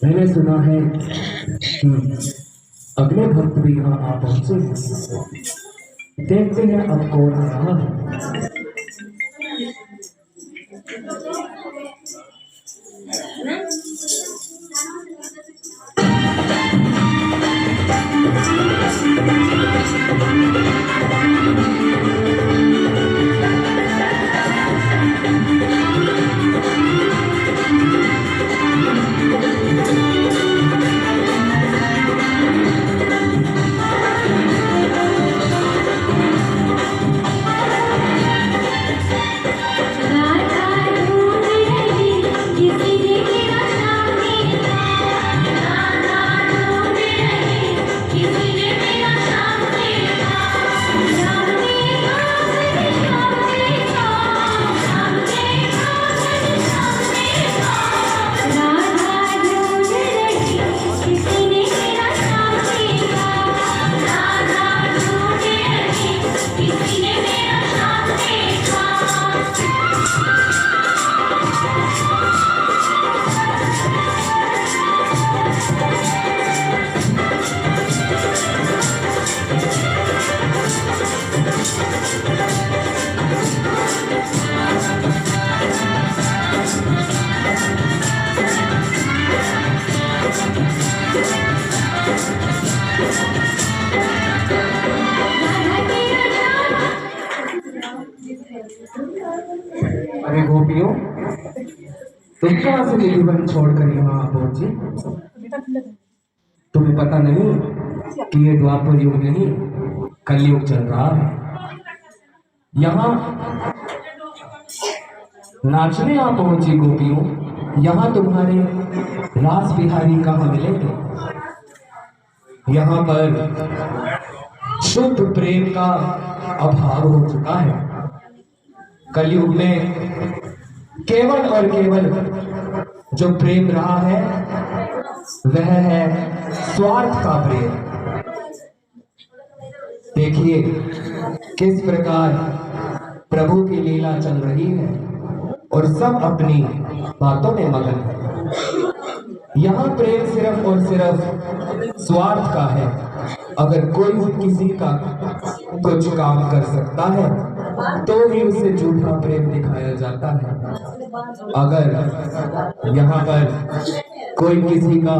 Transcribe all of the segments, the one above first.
मैंने सुना है कि अगले भक्त भी यहाँ आ पहुंचे हैं। देखते हैं अब कौन आ रहा है। अरे गोपियों, तुम कहाँ से निधिवन छोड़कर यहाँ पहुंची? तुम्हें पता नहीं कि ये द्वापर युग नहीं, कलयुग चल रहा है। यहाँ नाचने आ पहुंची गोपियों। यहाँ तुम्हारे रास बिहारी कहाँ मिलेंगे? यहाँ पर शुद्ध प्रेम का अभाव हो चुका है। कलयुग में केवल और केवल जो प्रेम रहा है वह है स्वार्थ का प्रेम। देखिए किस प्रकार प्रभु की लीला चल रही है और सब अपनी बातों में मगन है। यहाँ प्रेम सिर्फ और सिर्फ स्वार्थ का है। अगर कोई किसी का कुछ काम कर सकता है तो ही उसे झूठा प्रेम दिखाया जाता है। अगर यहाँ पर कोई किसी का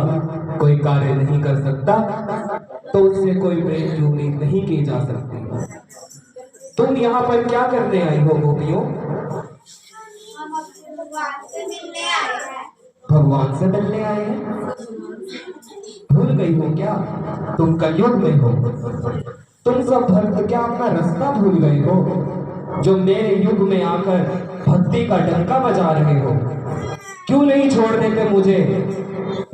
कोई कार्य नहीं कर सकता तो उससे कोई प्रेम की उम्मीद नहीं की जा सकती। तुम यहाँ पर क्या करने आई हो गोपियों? भगवान से मिलने आए हैं। भूल गई हो क्या तुम कलयुग में हो? तुम सब भक्त क्या अपना रास्ता भूल गए हो जो मेरे युग में आकर भक्ति का डंका बजा रहे हो? क्यों नहीं छोड़ देते मुझे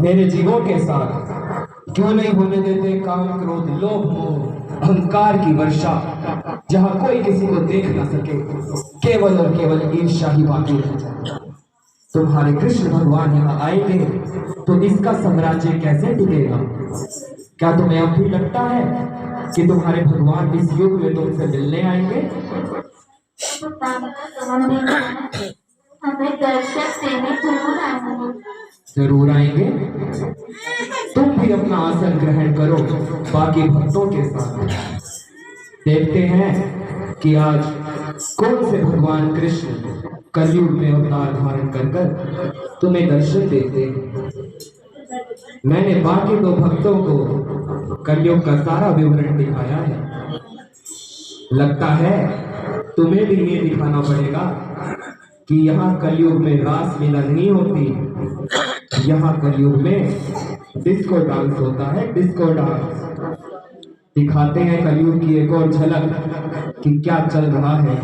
मेरे जीवों के साथ? क्यों नहीं होने देते काम क्रोध लोभ मोह अहंकार की वर्षा, जहां कोई किसी को देख ना सके, केवल और केवल ईर्ष्या ही बाकी रह जाए। तुम्हारे कृष्ण भगवान यहाँ आएंगे तो इसका साम्राज्य कैसे टिकेगा? क्या तुम्हें अब भी लगता है कि तुम्हारे भगवान इस युग में तुमसे मिलने आएंगे? हमें दर्शक देने जरूर आएंगे। जरूर आएंगे। तुम भी अपना आसन ग्रहण करो बाकी भक्तों के साथ। देखते हैं कि आज कौन से भगवान कृष्ण कलयुग में अवतार धारण कर तुम्हें दर्शन देते हैं। मैंने बाकी दो भक्तों को कलयुग का सारा विवरण दिखाया है। लगता है तुम्हें भी ये दिखाना पड़ेगा कि यहाँ कलयुग में रास लीला नहीं होती। यहाँ कलयुग में डिस्को डांस होता है। डिस्को डांस दिखाते हैं कलयुग की एक और झलक कि क्या चल रहा है।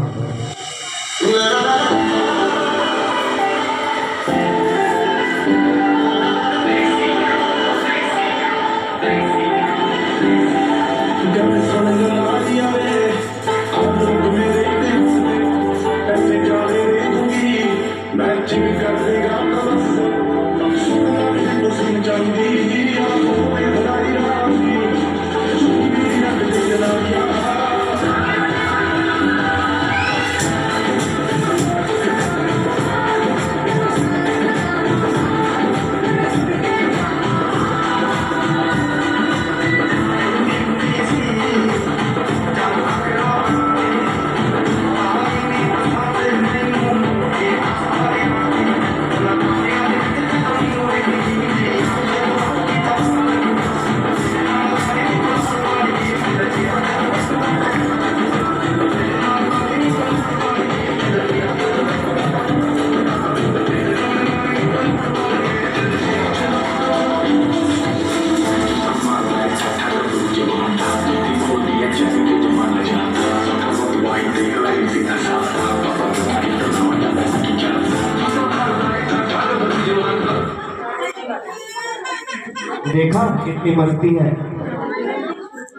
देखा कितनी मस्ती है।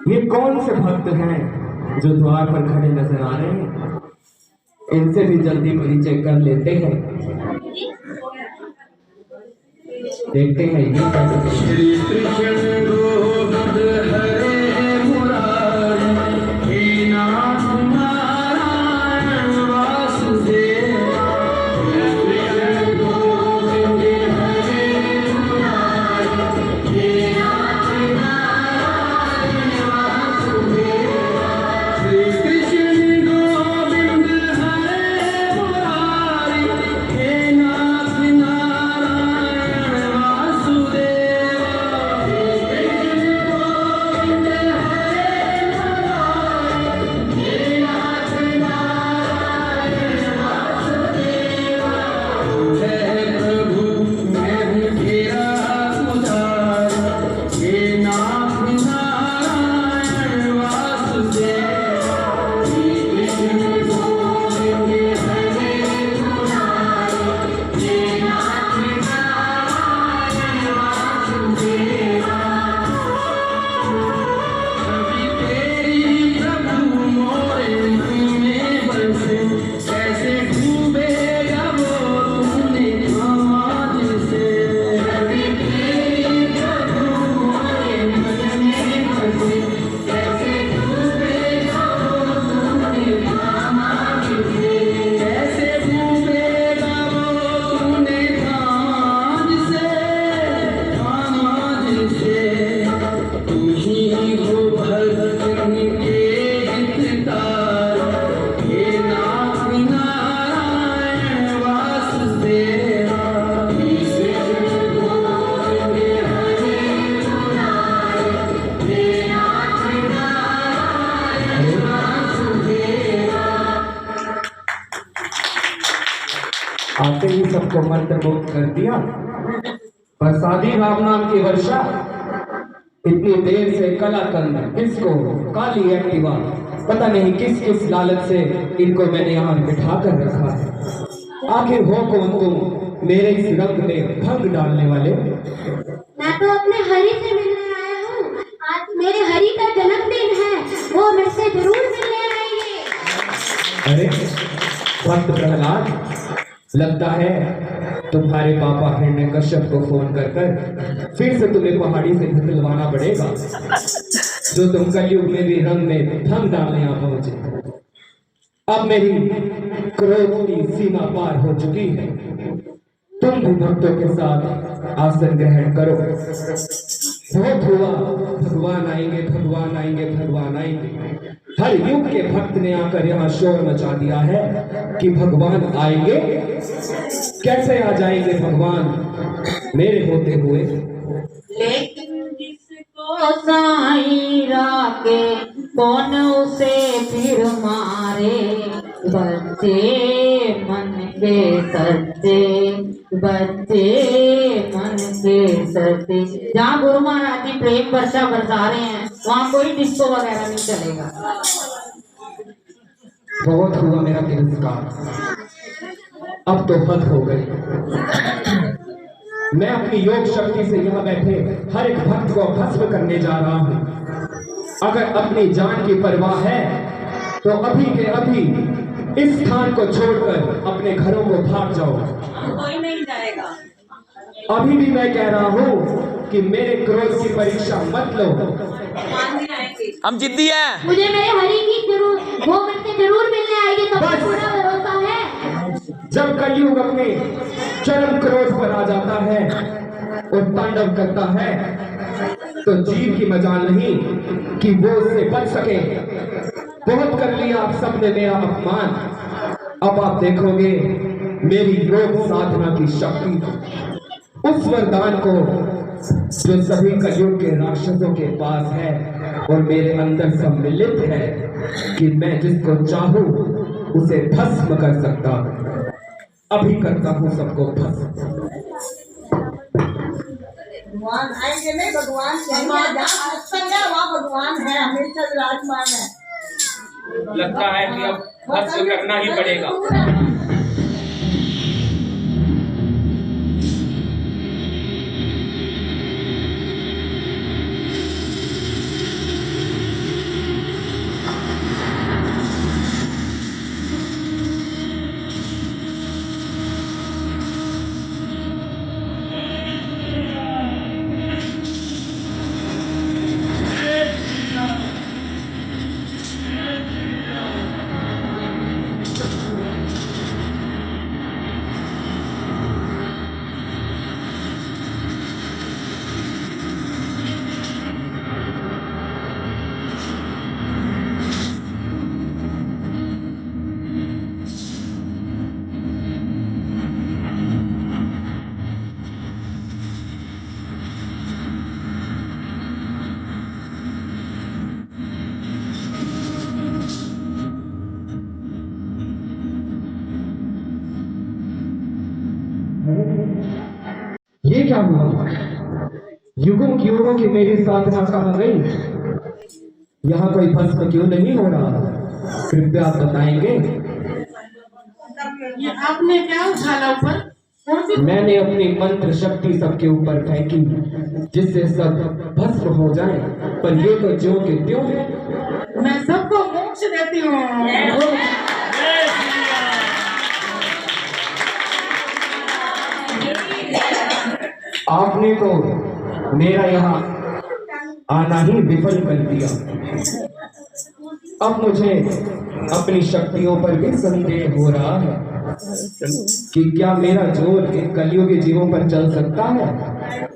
ये कौन से भक्त हैं जो द्वार पर खड़े नजर आ रहे हैं? इनसे भी जल्दी परिचय कर लेते हैं। देखते हैं ये कैसे। श्री कृष्ण गोविंद हरे मुरारी, हे नाथ नारायण वासुदेव। श्री कृष्ण गोविंद हरे मुरारी, हे नाथ नारायण वासुदेव। श्री कृष्ण गोविंद हरे मुरारी, हे नाथ नारायण वासुदेव। आते ही सबको मंत्रमुग्ध कर दिया। प्रसादी राम नाम की वर्षा, इतनी देर से कलाकंद, इसको काली एक्टिवा, पता नहीं किस किस लालच से इनको मैंने यहाँ बिठा कर रखा है। आखिर हो कौन तुम मेरे इस रंग में भंग डालने वाले? मैं तो अपने हरि से मिलने आया हूँ। आज मेरे हरि का जन्मदिन है, वो मेरे से जरूर मिलने आएंगे। अरे भक्त प्रहलाद, लगता है तुम्हारे पापा हिरण्यकश्यप को फोन कर कर फिर से तुम्हें पहाड़ी से धकेलवाना पड़ेगा, जो तुम कलयुग में भी रंग में भंग डालने यहाँ पहुंचे। अब मेरी क्रोध की सीमा पार हो चुकी है। तुम भी भक्तों के साथ आसन ग्रहण करो। बहुत हुआ, भगवान आएंगे, भगवान आएंगे, भगवान आएंगे। हर युग के भक्त ने आकर यहाँ शोर मचा दिया है कि भगवान आएंगे। कैसे आ जाएंगे भगवान मेरे होते हुए? लेकिन जिसको साईं राके कौन उसे फिर मारे। बच्चे मन के सच्चे, बच्चे मन के सच्चे। जहाँ गुरु महाराज जी प्रेम वर्षा बरसा रहे हैं, वहाँ कोई डिस्को वगैरह नहीं चलेगा। बहुत हुआ मेरा तिरस्कार, अब तो हद हो गई। मैं अपनी योग शक्ति से यहाँ बैठे हर एक भक्त को भस्म करने जा रहा हूँ। अगर अपनी जान की परवाह है तो अभी के अभी इस स्थान को छोड़कर अपने घरों को भाग जाओ। कोई नहीं जाएगा। अभी भी मैं कह रहा हूँ कि मेरे क्रोध की परीक्षा मत लो। हम जिद्दी हैं। मुझे मेरे हरि की जरूर, वो मुझसे जरूर मिलने आएगी, तो बस। पूरा भरोसा है। जब कलयुग अपने चरम क्रोध पर आ जाता है और तांडव करता है, तो जीव की मजाल नहीं कि वो उससे बच सके। बहुत कर लिया आप सबने मेरा अपमान, अब आप देखोगे मेरी योग साधना की शक्ति, उस वरदान को जो सभी कलयुग के राक्षसों के पास है और मेरे अंदर सम्मिलित है कि मैं जिसको चाहूं उसे भस्म कर सकता हूं। अभी करता हूं सबको भस्म। भगवान आएंगे नहीं, भगवान जहाँ सत्संग है वहाँ भगवान है, हमेशा विराजमान है। लगता है कि अब भस्म करना ही पड़ेगा। क्या हुआ? युगों की युगों की मेरी साधना कहाँ गई? यहाँ कोई भस्म क्यों नहीं हो रहा? कृपया आप बताएंगे। ये आपने क्या उछाला ऊपर? कौन सी? मैंने अपनी मंत्र शक्ति सबके ऊपर फेंकी जिससे सब भस्म हो जाए, पर ये तो ज्यों के त्यों है। मैं सबको मोक्ष देती हूँ। आपने तो मेरा यहाँ आना ही विफल कर दिया। अब मुझे अपनी शक्तियों पर भी संदेह हो रहा है कि क्या मेरा जोर इन कलियुगी जीवों पर चल सकता है?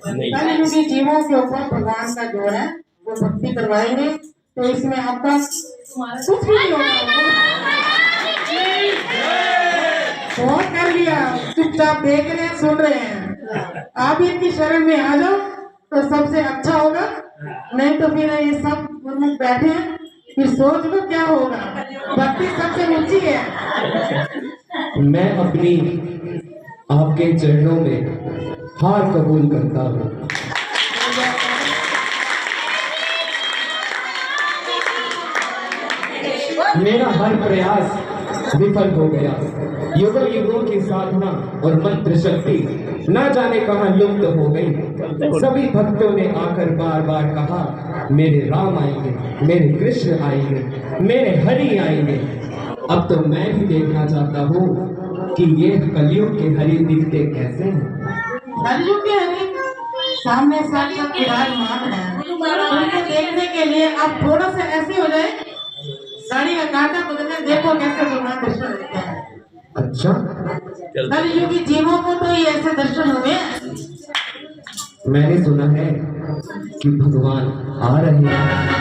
कलियुगी जीवों के ऊपर भगवान का जोर है, वो भक्ति करवाएंगे तो इसमें आपका कुछ भी नहीं होगा। बहुत कर लिया, चुपचाप देख रहे हैं, सुन रहे हैं। आप इनकी शरण में आ जाओ तो सबसे अच्छा होगा, नहीं तो फिर ये सब गुरुमुख बैठे हैं, फिर सोच लो क्या होगा। भक्ति सबसे ऊंची है। मैं अपनी आपके चरणों में हार कबूल करता हूँ। मेरा हर प्रयास विफल हो गया। युगों युगों की साधना और मंत्र शक्ति न जाने कहां लुप्त हो गई। सभी भक्तों ने आकर बार बार कहा, मेरे राम आएंगे, मेरे कृष्ण आएंगे, मेरे हरि आएंगे। अब तो मैं भी देखना चाहता हूँ कि ये कलयुग के हरि दिखते कैसे हैं। कलयुग के हरि सामने साक्षात विराजमान है। उनको देखने के लिए आप थोड़ा सा ऐसे हो जाए, गाड़ी का कांटा बदलने, देखो कैसे भगवान दर्शन देते हैं। अच्छा, कलयुगी जीवों को तो ये ऐसे दर्शन हुए। मैंने सुना है कि भगवान आ रहे हैं।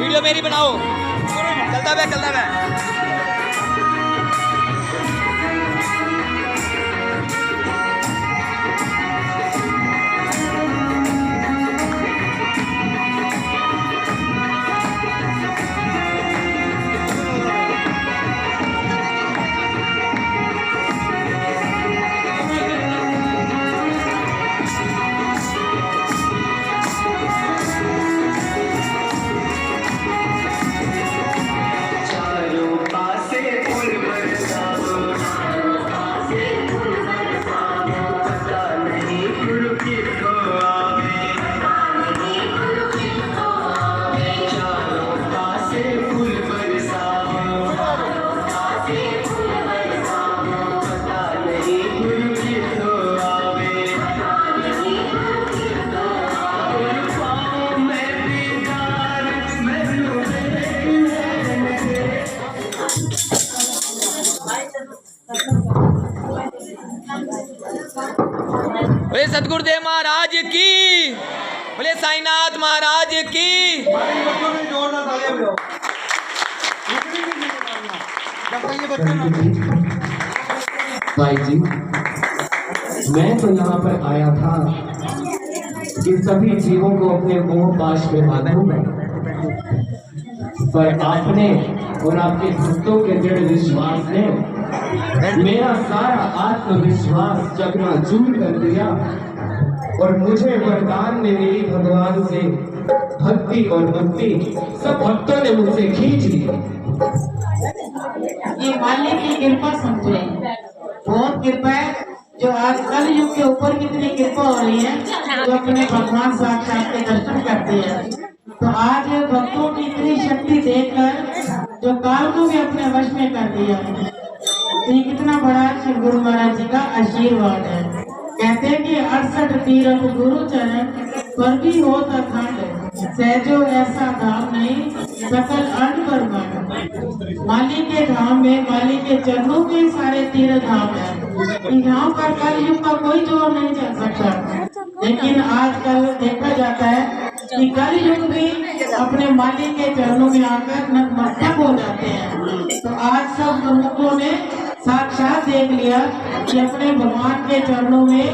वीडियो मेरी बनाओ, चलता है चलता है। बोले सतगुरुदेव महाराज की, बोले साईनाथ महाराज की। भाई जी, मैं तो यहाँ पर आया था कि सभी जीवों को अपने मोह पाश में बांधूं मैं, पर आपने और आपके भक्तों के दृढ़ विश्वास ने मेरा सारा आत्मविश्वास चकनाचूर कर दिया और मुझे वरदान ने मेरी भगवान से भक्ति और मुक्ति सब भक्तों ने मुझसे खींच ली। ये मालिक की कृपा समझे, बहुत कृपा है जो आज कल युग के ऊपर कितनी कृपा हो रही है, जो अपने भगवान साक्षात के दर्शन करते हैं। तो आज भक्तों की इतनी शक्ति देखकर जो काल को भी अपने वश में कर दिया, ये कितना बड़ा श्री गुरु महाराज जी का आशीर्वाद है। कहते हैं कि 68 तीरथ गुरु चरण पर भी हो अखंड, सहजो ऐसा धाम नहीं सकल अन्न पर मन। माली के धाम में, माली के चरणों के सारे तीर्थ धाम है। यहाँ पर कलयुग का कोई जोर नहीं चल सकता, लेकिन आजकल देखा जाता है कि कलयुग भी अपने माली के चरणों में आकर नतमस्तक हो जाते हैं। तो आज सब प्रमुखों ने साक्षात देख लिया कि अपने भगवान के चरणों में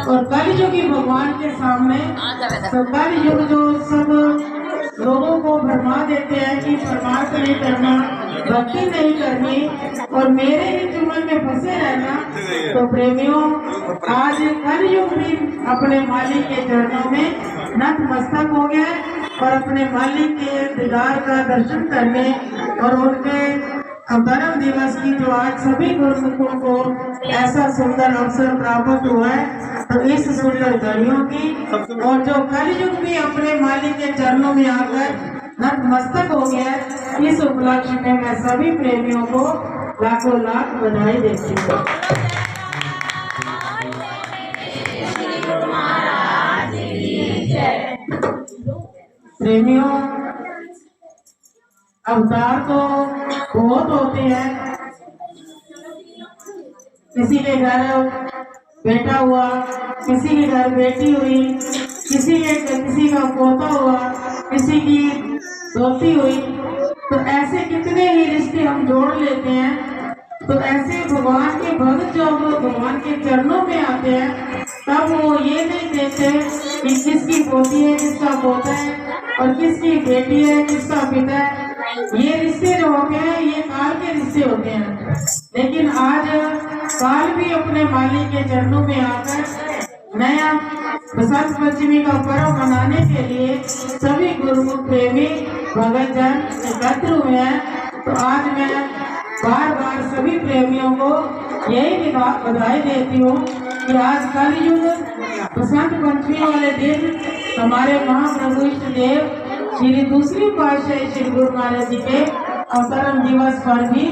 और कलयुगी भगवान के सामने, तो कलयुग जो सब लोगों को भरमा देते हैं कि परमार्थ नहीं करना, भक्ति नहीं करनी और मेरे ही चुंगल में फंसे रहना। तो प्रेमियों, आज कलयुग भी अपने मालिक के चरणों में नतमस्तक हो गया और अपने मालिक के दीदार का दर्शन करने और उनके धर्म दिवस की जो आज सभी गुरुमुखों को ऐसा सुंदर अवसर प्राप्त हुआ है, तो इस सुंदर घड़ियों की और जो कलयुग भी अपने मालिक के चरणों में आकर नतमस्तक हो गया, इस उपलक्ष्य में मैं सभी प्रेमियों को लाखों लाख बधाई देती हूँ। प्रेमियों, अवतार तो बहुत होते हैं। किसी के घर बेटा हुआ, किसी के घर बेटी हुई, किसी का पोता हुआ, किसी की दोती हुई, तो ऐसे कितने ही रिश्ते हम जोड़ लेते हैं। तो ऐसे भगवान के भक्त जब भगवान के चरणों में आते हैं, तब वो ये नहीं देखते कि किसकी पोती है, किसका पोता है और किसकी बेटी है, किसका पिता है। ये रिश्ते जो होते हैं, ये काल के रिश्ते होते हैं। लेकिन आज काल भी अपने मालिक के चरणों में आकर नया बसंत पंचमी का पर्व मनाने के लिए सभी गुरुमुख प्रेमी भगत जन एकत्र हुए हैं। तो आज मैं बार बार सभी प्रेमियों को यही बधाई देती हूँ कि आज कलयुग बसंत पंचमी वाले दिन हमारे महाप्रभु इष्ट देव श्री दूसरी पातशाही श्री गुरु महाराज जी के अवतरण दिवस पर भी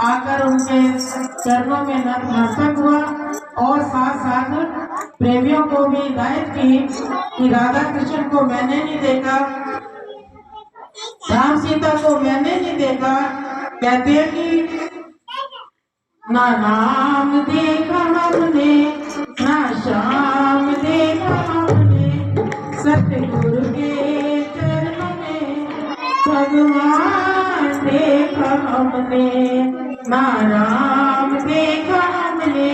आकर उनके चरणों में नतमस्तक हुआ और साथ साथ प्रेमियों को भी हिदायत की कि राधा कृष्ण को मैंने नहीं देखा, राम सीता को मैंने नहीं देखा। कहते हैं कि ना राम देखा हमने, ना श्याम देखा हमने, सतगुरु के चरणों में भगवान देखा हमने। ना राम देखा हमने,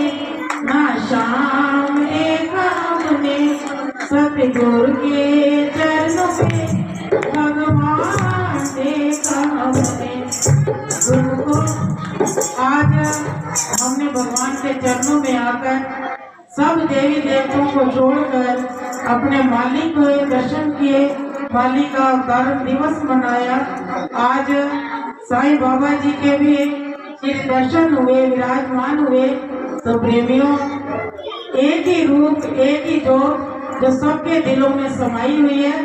ना श्याम देखा हमने, सतगुरु के चरणों में भगवान देखा हमने। गुरु को आज हमने भगवान के चरणों में आकर सब देवी देवताओं को जोड़कर अपने मालिक को दर्शन किए, मालिक का अवतार दिवस मनाया। आज साईं बाबा जी के भी श्री दर्शन हुए, विराजमान हुए। तो प्रेमियों, एक ही रूप, एक ही जोत जो सबके दिलों में समाई हुई है,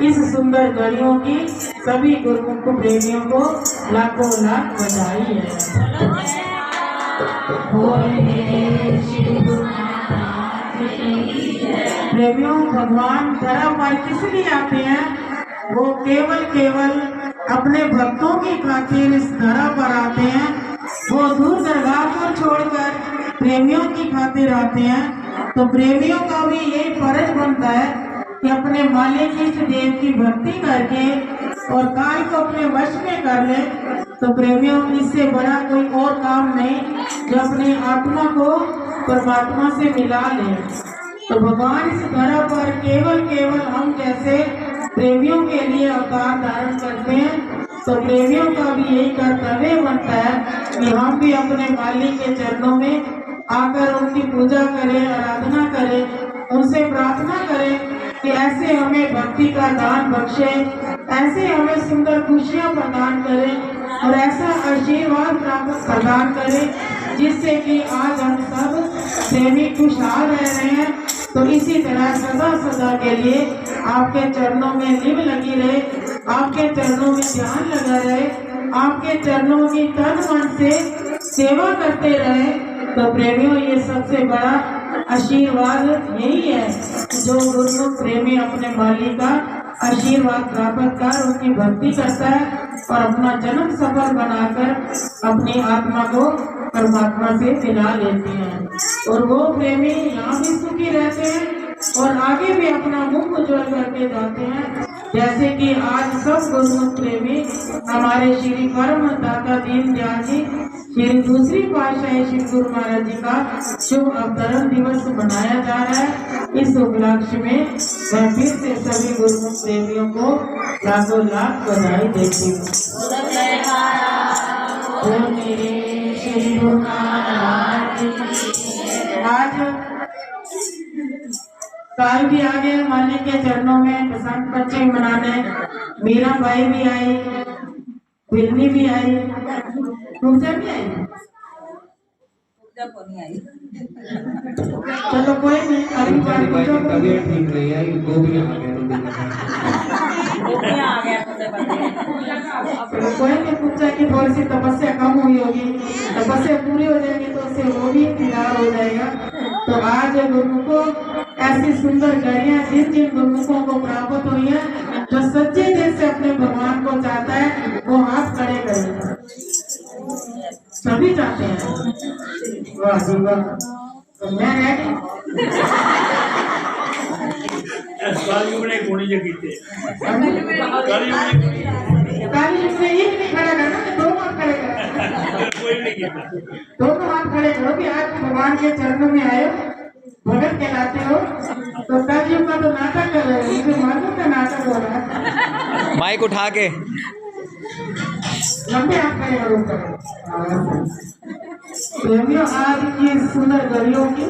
इस सुंदर घड़ियों की सभी गुरुमुख प्रेमियों को लाखों लाख बधाई है। प्रेमियों, भगवान धर्म पर किस लिए आते हैं? वो केवल अपने भक्तों की खातिर इस धरा पर आते हैं। वो दूर दरगाह को छोड़कर प्रेमियों की खातिर आते हैं। तो प्रेमियों का भी यही फर्ज बनता है कि अपने मालिक इष्ट देव की भक्ति करके और काल को अपने वश में कर ले। तो प्रेमियों, इससे बड़ा कोई और काम नहीं जो अपनी आत्मा को परमात्मा से मिला ले। तो भगवान इस धरा पर केवल हम जैसे प्रेमियों के लिए अवतार धारण करते हैं। तो प्रेमियों का भी यही कर्तव्य बनता है कि हम भी अपने मालिक के चरणों में आकर उनकी पूजा करें, आराधना करें, उनसे प्रार्थना करें कि ऐसे हमें भक्ति का दान बख्शे, ऐसे हमें सुंदर खुशियां प्रदान करें और ऐसा आशीर्वाद प्राप्त प्रदान करें जिससे कि आज हम सब प्रेमी खुशहाल रह रहे हैं। तो इसी तरह सदा सदा के लिए आपके चरणों में लिव लगी रहे, आपके चरणों में ध्यान लगा रहे, आपके चरणों की तन मन से सेवा करते रहे। तो प्रेमियों, ये सबसे बड़ा आशीर्वाद यही है जो गुरुमुख प्रेमी अपने मालिक का आशीर्वाद प्राप्त कर उनकी भक्ति करता है और अपना जन्म सफल बनाकर अपनी आत्मा को परमात्मा से मिला लेते हैं। और वो प्रेमी यहाँ भी सुखी रहते हैं और आगे भी अपना मुख उज्ज्वल करके जाते हैं। जैसे कि आज सब गुरुमुख प्रेमी हमारे श्री परम दाता दीनदयाल जी श्री दूसरी पातशाही श्री गुरु महाराज जी का शुभ अवतरण दिवस मनाया जा रहा है। इस उपलक्ष्य में मैं फिर से सभी गुरुमुख प्रेमियों को लाखों लाख बधाई देती हूँ। आज काल भी आ गए मालिक के चरणों में बसंत पंचमी मनाने। मीरा बाई भी आई, बिल्ली भी आई, पूजा भी आई। चलो कोई नहीं, अभी तबीयत ठीक नहीं है, वो भी आ गया। कोई नहीं, पूछा कि थोड़ी सी तपस्या कम हुई होगी, तपस्या पूरी हो जाएगी तो उससे वो भी तैयार हो जाएगा। तो आज गुरुमुखों ऐसी सुंदर घड़ियां जिन जिन गुरुमुखों को प्राप्त हुई है, जो सच्चे दिल से अपने भगवान को चाहता है वो हाथ खड़े करें। सभी चाहते हैं। वाह जी वाह, तो मैं रेडी। काली युग में एक नहीं खड़ा करना, दोनों हाथ खड़े करना, दोनों हाथ खड़े करो कि आज भगवान के चरणों में आए, भगत कहलाते हो। तो कलयुग का तो नाटक कर रहे हो, मुझे मालूम का नाटक हो रहा है। माइक उठा के लंबे हाथ खड़े करो। प्रेमियों, आज की सुंदर गलियों की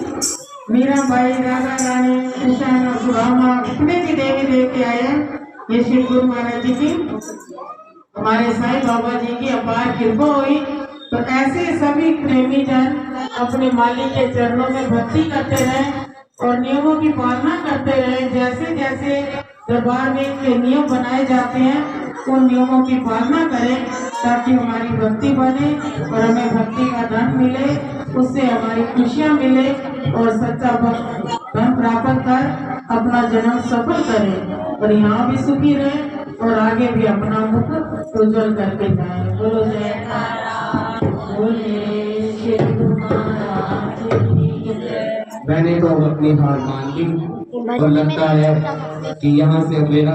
मीरा बाई, राधा रानी, कृष्ण, सुदामा, कितने भी देवी देवते आए हैं। ये श्री गुरु महाराज जी की, हमारे साईं बाबा जी की अपार कृपा हुई। तो ऐसे सभी प्रेमी जन अपने मालिक के चरणों में भक्ति करते रहे और नियमों की पालना करते रहे। जैसे जैसे दरबार में के नियम बनाए जाते हैं उन नियमों की पालना करें ताकि हमारी भक्ति बने और हमें भक्ति का धन मिले, उससे हमारी खुशियाँ मिले और सच्चा धन प्राप्त कर अपना जन्म सफल करें और यहाँ भी सुखी रहे और आगे भी अपना मुख उज्जवल करके जाए। बोलो जय, बोले श्री गुरु महाराज की जय। मैंने तो अपनी हार मान ली और लगता है कि यहाँ से मेरा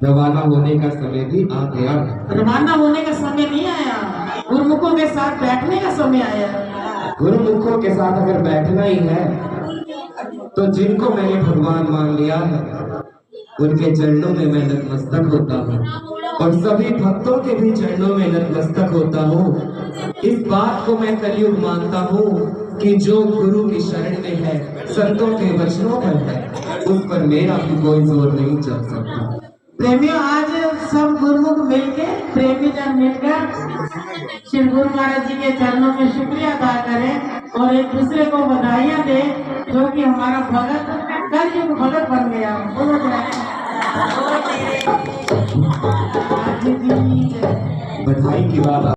रवाना होने का समय भी आ गया। रवाना होने का समय नहीं आया, गुरुमुखों के साथ बैठने का समय आया। गुरुमुखों के साथ अगर बैठना ही है तो जिनको मैंने भगवान मान लिया है उनके चरणों में मैं नतमस्तक होता हूँ और सभी भक्तों के भी चरणों में नतमस्तक होता हूँ। इस बात को मैं कलयुग मानता हूँ कि जो गुरु की शरण में है, संतों के वचनों पर है, उस पर मेरा भी कोई जोर नहीं चल सकता। प्रेमियों, आज सब गुरुमुख मिलकर, प्रेमी जन मिलकर श्री गुरु महाराज जी के चरणों में शुक्रिया अदा करें और एक दूसरे को बधाइयाँ दें जो कि हमारा भगत कलयुग भगत बन गया। बधाई की बात।